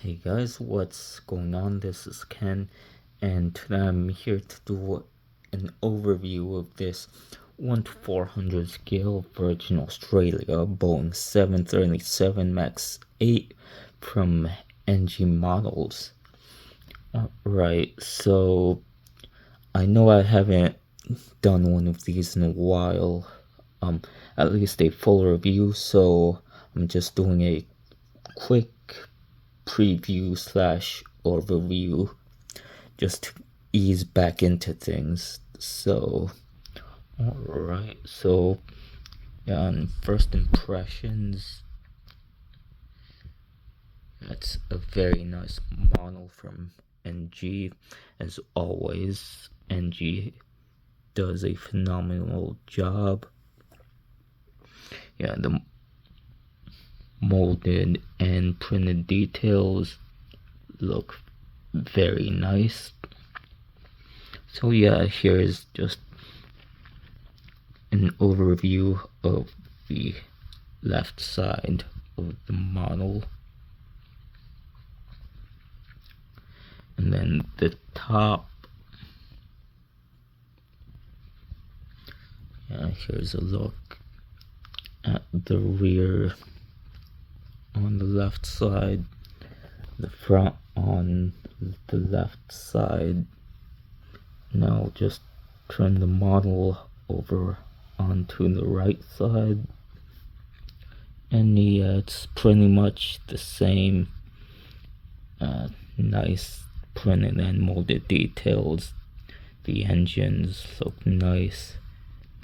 Hey guys, what's going on? This is Ken, and today I'm here to do an overview of this 1 to 400 scale Virgin Australia Boeing 737 MAX 8 from NG models. Right, so I know I haven't done one of these in a while, at least a full review, so I'm just doing a quick preview slash overview just to ease back into things. So alright, so yeah, on first impressions, that's a very nice model from NG. As always, NG does a phenomenal job. Yeah, the molded and printed details look very nice. So yeah, here's just an overview of the left side of the model, and then the top. Yeah, here's a look at the rear on the left side, the front on the left side. Now just turn the model over onto the right side, and yeah, it's pretty much the same. Nice printed and molded details. The engines look nice,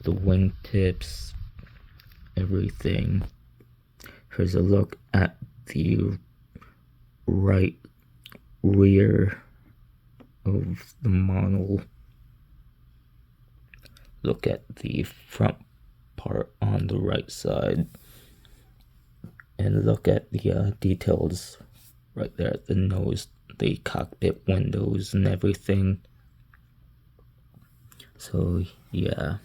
the wingtips, everything. Here's a look at the right rear of the model. Look at the front part on the right side, and look at the details right there at the nose, the cockpit windows and everything. So yeah,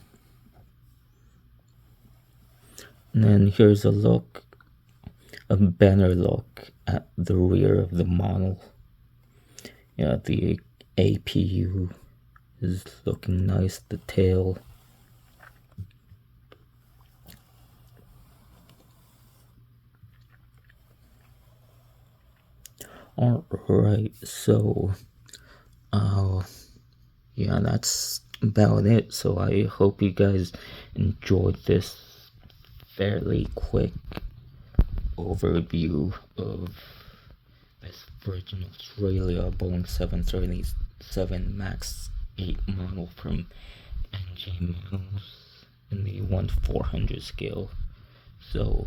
and then here's a better look at the rear of the model. Yeah, the APU is looking nice, the tail. Alright, so yeah, that's about it. So I hope you guys enjoyed this fairly quick overview of this Virgin Australia Boeing 737 MAX 8 model from NG models in the 1 to 400 scale. So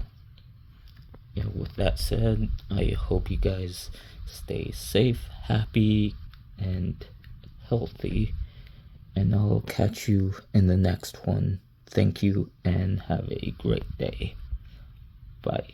yeah, with that said, I hope you guys stay safe, happy, and healthy, and I'll catch you in the next one. Thank you and have a great day. Bye.